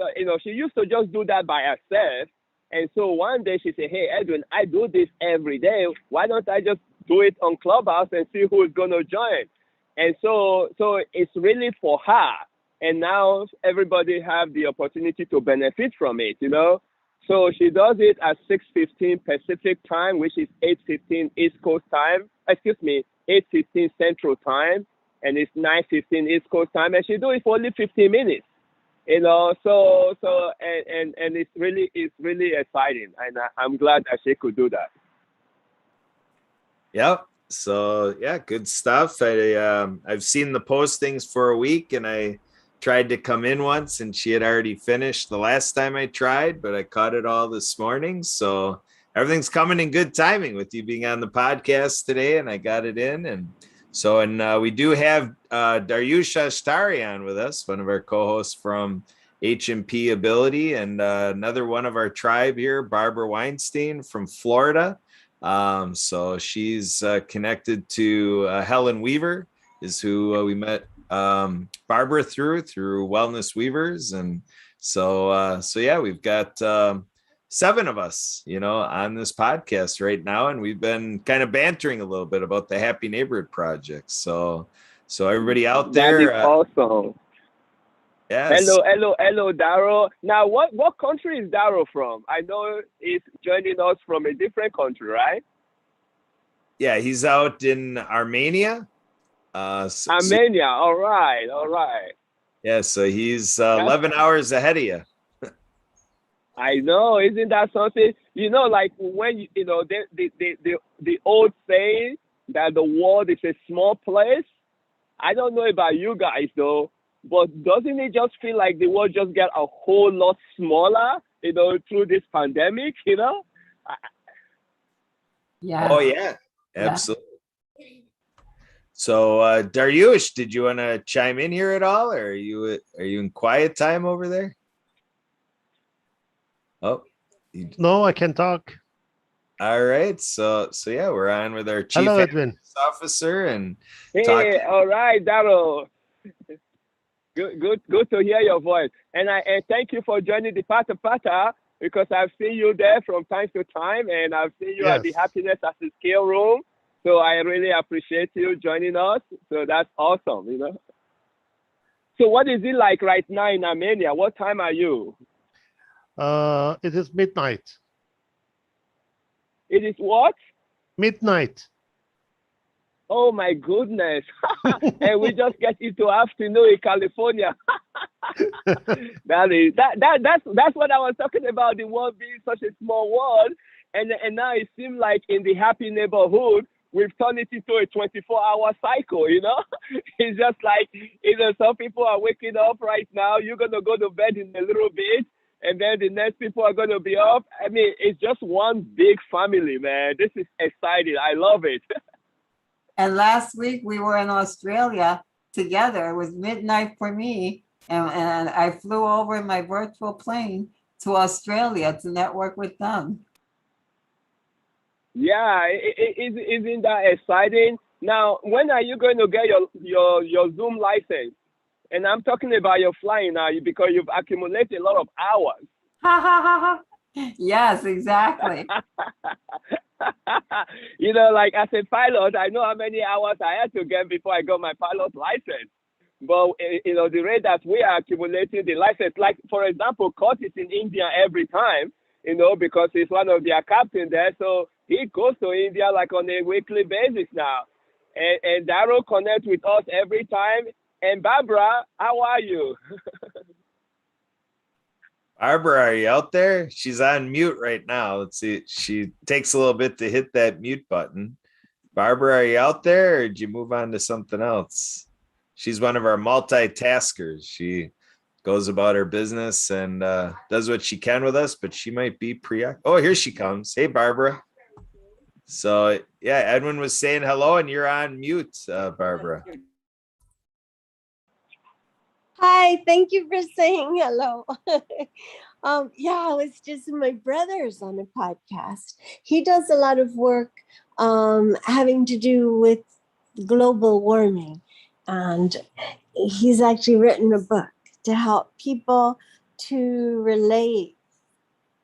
used to just do that by herself, and so one day she said, "Hey, Edwin, I do this every day. Why don't I just do it on Clubhouse and see who is gonna join?" And so it's really for her, and now everybody have the opportunity to benefit from it, So she does it at 6:15 Pacific time, which is 8:15 East Coast time. 8:15 Central time, and it's 9:15 East Coast time, and she do it for only 15 minutes, So and it's really exciting, and I'm glad that she could do that. Yep. So yeah, good stuff. I've seen the postings for a week, and I tried to come in once, and she had already finished the last time I tried, but I caught it all this morning. So everything's coming in good timing with you being on the podcast today, and I got it in. And we do have Daryusha Ashtari on with us, one of our co-hosts from H&P Ability, and another one of our tribe here, Barbara Weinstein from Florida. So she's connected to Helen Weaver, is who we met Barbara through Wellness Weavers. And so yeah, we've got 7 of us, on this podcast right now. And we've been kind of bantering a little bit about the Happy Neighborhood Project. So everybody out there. That is awesome. Yes. Hello, Darrow. Now, what country is Darrow from? I know he's joining us from a different country, right? Yeah, he's out in Armenia. Armenia. All right. Yeah, so he's 11 hours ahead of you. I know, isn't that something? Like when the old saying that the world is a small place. I don't know about you guys though, but doesn't it just feel like the world just get a whole lot smaller, through this pandemic, Yeah. Oh yeah, absolutely. So Dariush, did you want to chime in here at all, or are you in quiet time over there? Oh, No, I can talk. all right. So yeah, we're on with our chief Hello, Edwin. ethics officer and Hey, talking. all right, Daryl. Good to hear your voice. And thank you for joining the Pata Pata, because I've seen you there from time to time, and I've seen you at the Yes. Happiness at the Scale Room. So I really appreciate you joining us. So that's awesome, you know. So what is it like right now in Armenia? What time are you? It is midnight. It is what? Midnight. Oh my goodness. And we just get into afternoon in California. That's what I was talking about, the world being such a small world. And now it seems like in the happy neighborhood, we've turned it into a 24-hour cycle, you know? It's just like, you know, some people are waking up right now. You're going to go to bed in a little bit, and then the next people are going to be up. I mean, it's just one big family, man. This is exciting. I love it. And last week we were in Australia together. It was midnight for me. And I flew over in my virtual plane to Australia to network with them. Yeah, isn't that exciting? Now, when are you going to get your Zoom license? And I'm talking about your flying now, because you've accumulated a lot of hours. Yes, exactly. You know, like as a pilot, I know how many hours I had to get before I got my pilot license. But, you know, the rate that we are accumulating the license, like, for example, Kurt is in India every time, you know, because he's one of their captains there. So he goes to India like on a weekly basis now. And Daryl connects with us every time. And Barbara, how are you? Barbara, are you out there? She's on mute right now. Let's see. She takes a little bit to hit that mute button. Barbara, are you out there, or did you move on to something else? She's one of our multitaskers. She goes about her business and does what she can with us, but she might be preoccupied. Oh, here she comes. Hey, Barbara. So yeah, Edwin was saying hello, and you're on mute, Barbara. Hi, thank you for saying hello. Yeah, it was just my brother's on a podcast. He does a lot of work having to do with global warming. And he's actually written a book to help people to relate,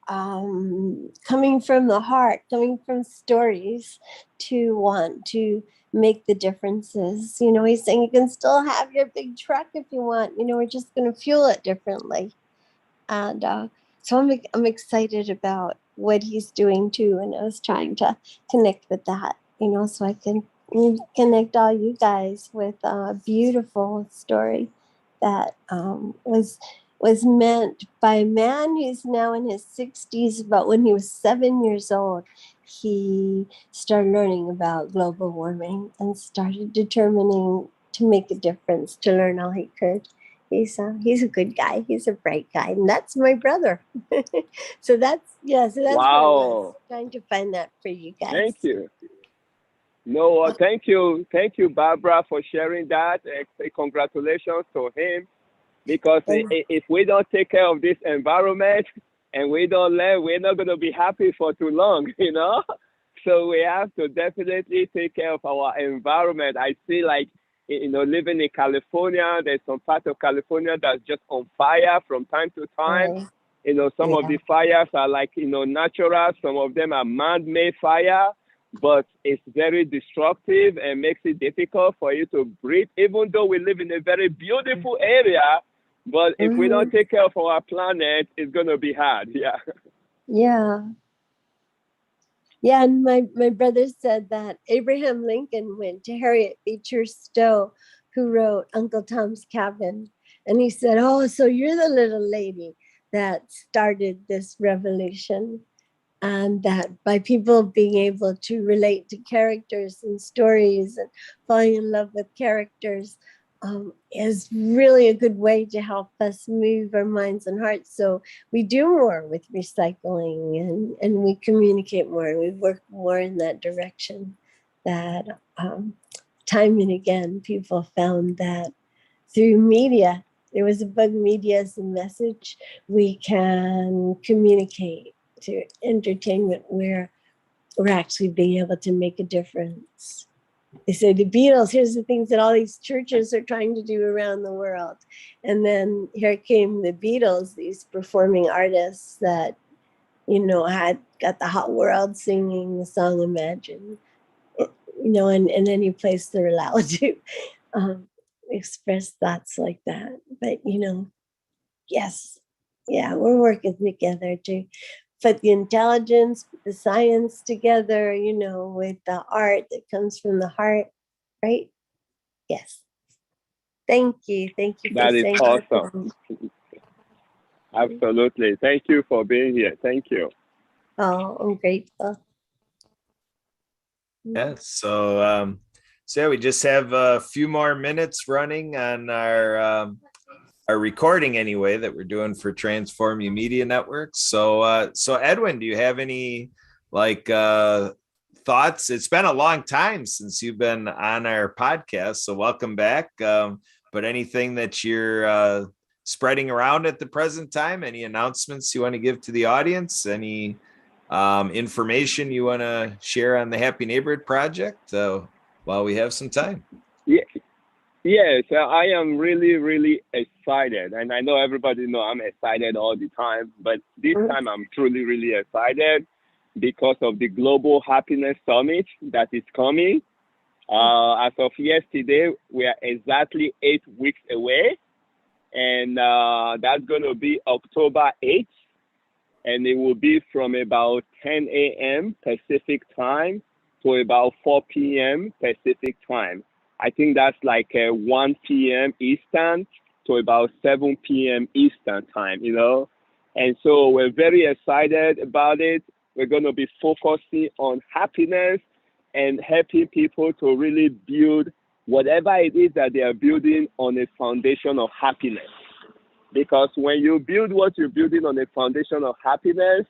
coming from the heart, coming from stories, to want to make the differences. You know, he's saying you can still have your big truck if you want. You know, we're just going to fuel it differently. And so I'm excited about what he's doing too. And I was trying to connect with that, you know, so I can connect all you guys with a beautiful story that was meant by a man who's now in his 60s, but when he was 7 years old, he started learning about global warming and started determining to make a difference, to learn all he could. He's a good guy. He's a bright guy, and that's my brother. So that's what I was trying to find that for you guys. Thank you. No, thank you, Barbara, for sharing that. Congratulations to him, because if we don't take care of this environment and we don't learn, we're not going to be happy for too long, you know. So we have to definitely take care of our environment. I see, like, you know, living in California, there's some part of California that's just on fire from time to time. Right. You know, some of the fires are like, you know, natural. Some of them are man-made fire, but it's very destructive and makes it difficult for you to breathe, even though we live in a very beautiful area. But if we don't take care of our planet, it's going to be hard. Yeah. Yeah. Yeah, and my brother said that Abraham Lincoln went to Harriet Beecher Stowe, who wrote Uncle Tom's Cabin. And he said, "Oh, so you're the little lady that started this revolution." And that by people being able to relate to characters and stories and falling in love with characters is really a good way to help us move our minds and hearts. So we do more with recycling, and we communicate more, and we work more in that direction, that time and again, people found that through media, there was a bug media as a message, we can communicate to entertainment where we're actually being able to make a difference. They say the Beatles, here's the things that all these churches are trying to do around the world. And then here came the Beatles, these performing artists that, had got the whole world singing the song Imagine, in any place they're allowed to express thoughts like that. But, yes, yeah, we're working together to put the intelligence, the science together, with the art that comes from the heart, right? Yes. Thank you. Thank you for That is saying awesome. Absolutely. Thank you for being here. Thank you. Oh, I'm grateful. Yeah. So yeah, we just have a few more minutes running on our recording anyway that we're doing for Transform You Media Network. So Edwin, do you have any thoughts? It's been a long time since you've been on our podcast, so welcome back. But anything that you're spreading around at the present time, any announcements you want to give to the audience, any information you want to share on the Happy Neighborhood Project while we have some time? Yeah. Yes, I am really, really excited. And I know everybody know I'm excited all the time, but this time I'm truly, really excited because of the Global Happiness Summit that is coming. As of yesterday, we are exactly 8 weeks away. And that's going to be October 8th. And it will be from about 10 a.m. Pacific time to about 4 p.m. Pacific time. I think that's like 1 p.m. Eastern to about 7 p.m. Eastern time, And so we're very excited about it. We're going to be focusing on happiness and helping people to really build whatever it is that they are building on a foundation of happiness. Because when you build what you're building on a foundation of happiness,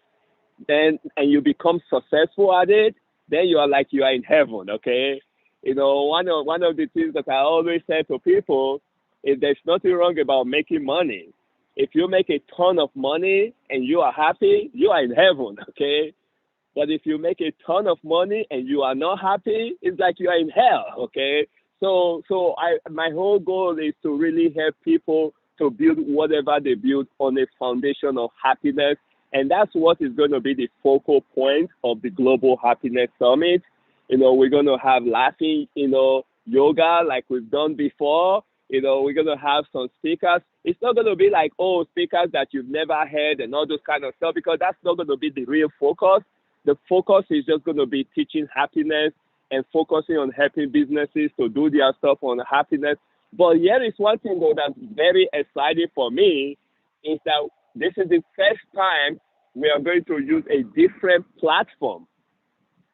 and you become successful at it, then you are in heaven, okay? One of the things that I always say to people is there's nothing wrong about making money. If you make a ton of money and you are happy, you are in heaven, okay? But if you make a ton of money and you are not happy, it's like you are in hell, okay? So my whole goal is to really help people to build whatever they build on a foundation of happiness. And that's what is going to be the focal point of the Global Happiness Summit. We're going to have laughing, yoga like we've done before. We're going to have some speakers. It's not going to be like, speakers that you've never heard and all those kind of stuff, because that's not going to be the real focus. The focus is just going to be teaching happiness and focusing on helping businesses to do their stuff on happiness. But here is one thing though that's very exciting for me, is that this is the first time we are going to use a different platform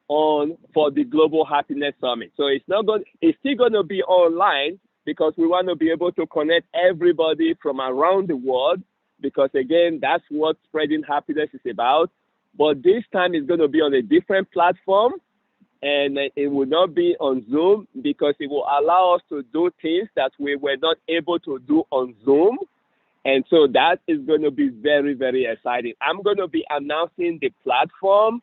for the Global Happiness Summit. So it's still going to be online, because we want to be able to connect everybody from around the world, because again, that's what spreading happiness is about. But this time it's going to be on a different platform, and it will not be on Zoom, because it will allow us to do things that we were not able to do on Zoom. And so that is going to be very, very exciting. I'm going to be announcing the platform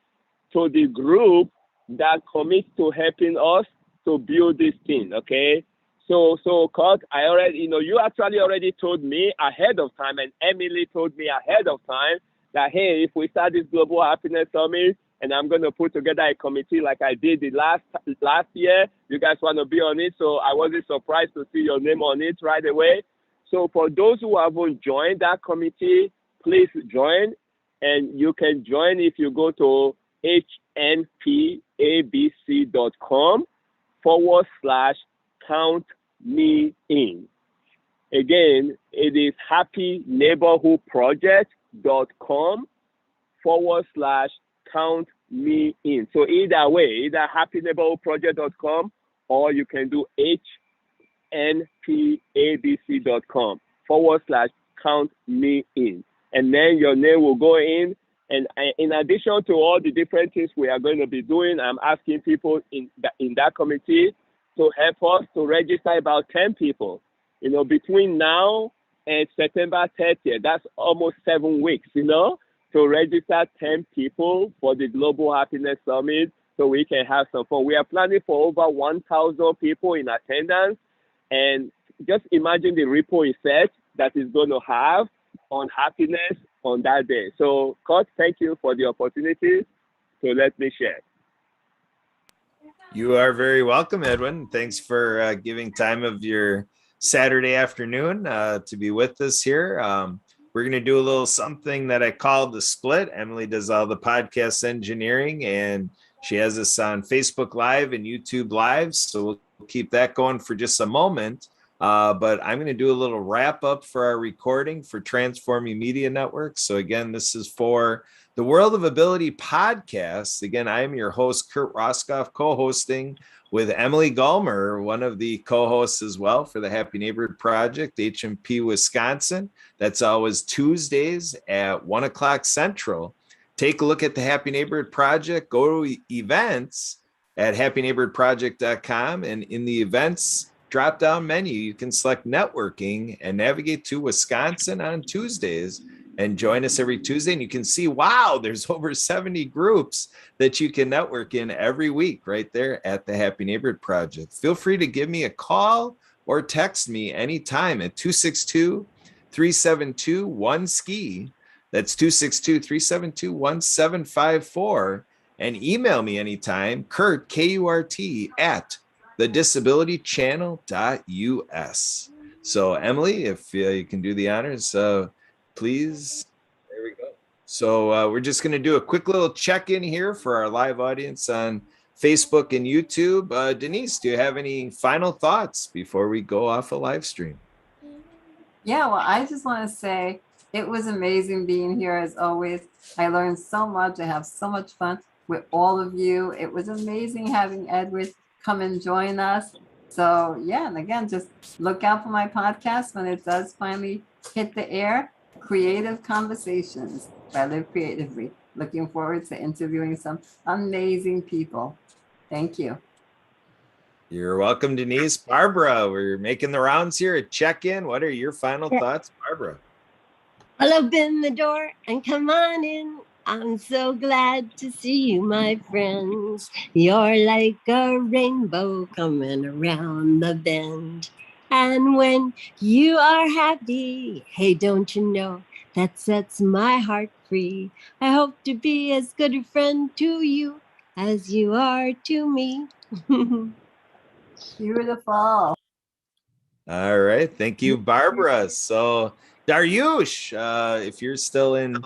to the group that commits to helping us to build this thing, okay? So Kurt, you actually already told me ahead of time, and Emily told me ahead of time that, hey, if we start this Global Happiness Summit, and I'm going to put together a committee like I did the last year, you guys want to be on it, so I wasn't surprised to see your name on it right away. So for those who haven't joined that committee, please join. And you can join if you go to hnpabc.com/count me in. Again, it is happyneighborhoodproject.com/count me in. So either way, either happyneighborhoodproject.com, or you can do hnpabc.com/count me in. And then your name will go in. And in addition to all the different things we are going to be doing, I'm asking people in that committee to help us to register about 10 people. You know, between now and September 30th, that's almost 7 weeks, you know, to register 10 people for the Global Happiness Summit so we can have some fun. We are planning for over 1,000 people in attendance. And just imagine the ripple effect that is going to have on happiness on that day. So, Kurt, thank you for the opportunity to let me share. You are very welcome, Edwin. Thanks for giving time of your Saturday afternoon to be with us here. We're going to do a little something that I call the split. Emily does all the podcast engineering, and she has us on Facebook Live and YouTube Live. So we'll keep that going for just a moment. But I'm going to do a little wrap up for our recording for Transforming Media Network. So again, this is for the World of Ability podcast. Again, I am your host, Kurt Roskopf, co-hosting with Emily Gollmer, one of the co-hosts as well for the Happy Neighborhood Project, HMP Wisconsin. That's always Tuesdays at 1 o'clock Central. Take a look at the Happy Neighborhood Project. Go to events at happyneighborhoodproject.com. And in the events drop-down menu, you can select networking and navigate to Wisconsin on Tuesdays and join us every Tuesday. And you can see, wow, there's over 70 groups that you can network in every week right there at the Happy Neighborhood Project. Feel free to give me a call or text me anytime at 262-372-1SKI. That's 262-372-1754. And email me anytime, Kurt, K-U-R-T, at thedisabilitychannel.us. So Emily, if you can do the honors, please. There we go. So we're just going to do a quick little check-in here for our live audience on Facebook and YouTube. Denise, do you have any final thoughts before we go off a live stream? Yeah, well, I just want to say it was amazing being here as always. I learned so much. I have so much fun with all of you. It was amazing having Edwin come and join us. So yeah, and again, just look out for my podcast when it does finally hit the air. Creative Conversations by Live Creatively. Looking forward to interviewing some amazing people. Thank you. You're welcome, Denise. Barbara, we're making the rounds here at check-in. What are your final thoughts, Barbara? I'll open the door and come on in. I'm so glad to see you, my friends. You're like a rainbow coming around the bend. And when you are happy, hey, don't you know, that sets my heart free. I hope to be as good a friend to you as you are to me. Beautiful. All right. Thank you, Barbara. So Daryush, if you're still in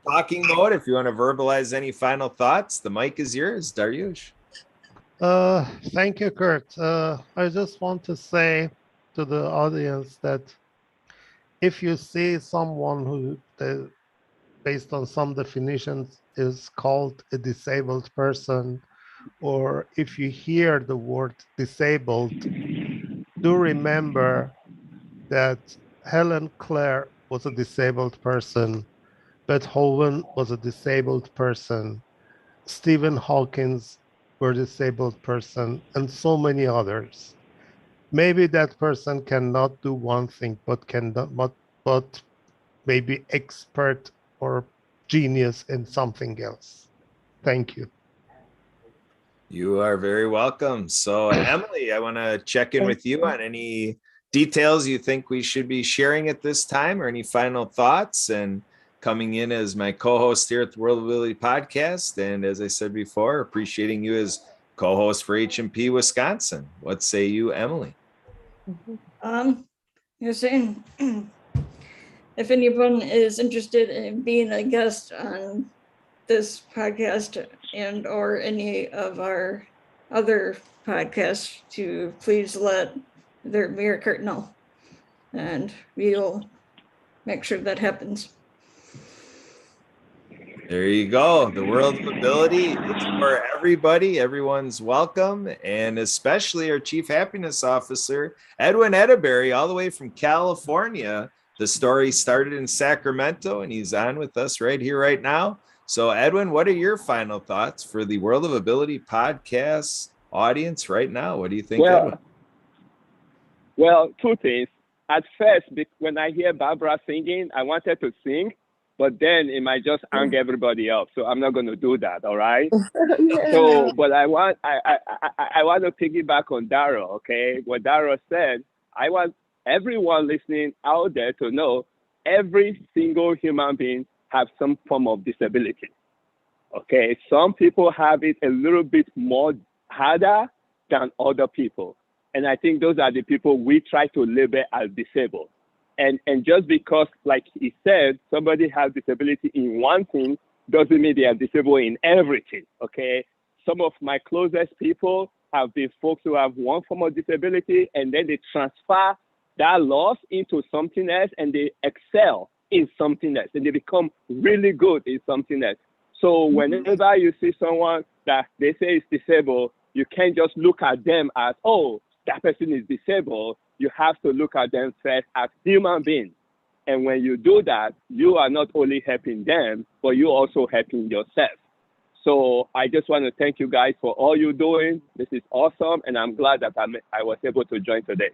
talking mode, if you want to verbalize any final thoughts, the mic is yours, Daryush. Thank you, Kurt. I just want to say to the audience that if you see someone who, based on some definitions, is called a disabled person, or if you hear the word disabled, do remember that Helen Clare was a disabled person, Beethoven was a disabled person, Stephen Hawkins were a disabled person, and so many others. Maybe that person cannot do one thing, but maybe expert or genius in something else. Thank you. You are very welcome. So Emily, I want to check in with you on any details you think we should be sharing at this time, or any final thoughts, and coming in as my co-host here at the World of Ability podcast. And as I said before, appreciating you as co-host for HMP Wisconsin. What say you, Emily? You're saying if anyone is interested in being a guest on this podcast and or any of our other podcasts, to please let me or Kurt know, and we'll make sure that happens. There you go. The World of Ability. It's for everybody. Everyone's welcome. And especially our Chief Happiness Officer, Edwin Edeberry, all the way from California. The story started in Sacramento, and he's on with us right here, right now. So Edwin, what are your final thoughts for the World of Ability podcast audience right now? What do you think, Well, Edwin? well, two things. At first, when I hear Barbara singing, I wanted to sing, but then it might just hang everybody up. So I'm not going to do that. All right. So, but I want to piggyback on Daryl. Okay, what Daryl said. I want everyone listening out there to know every single human being have some form of disability. Okay, some people have it a little bit more harder than other people. And I think those are the people we try to label as disabled. And just because, like he said, somebody has disability in one thing doesn't mean they are disabled in everything, okay? Some of my closest people have been folks who have one form of disability, and then they transfer that loss into something else, and they excel in something else, and they become really good in something else. So whenever you see someone that they say is disabled, you can't just look at them as, oh, that person is disabled. You have to look at them first as human beings. And when you do that, you are not only helping them, but you're also helping yourself. So I just want to thank you guys for all you're doing. This is awesome. And I'm glad that I was able to join today.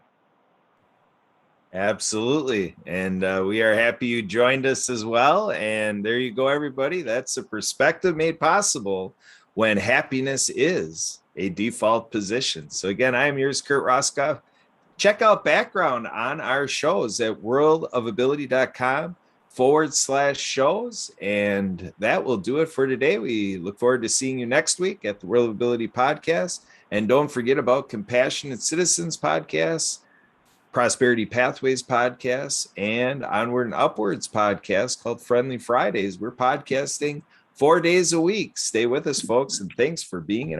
Absolutely. And we are happy you joined us as well. And there you go, everybody. That's a perspective made possible when happiness is a default position. So again, I'm yours, Kurt Roskopf. Check out background on our shows at worldofability.com/shows. And that will do it for today. We look forward to seeing you next week at the World of Ability podcast. And don't forget about Compassionate Citizens podcast, Prosperity Pathways podcast, and Onward and Upwards podcast called Friendly Fridays. We're podcasting 4 days a week. Stay with us, folks, and thanks for being in our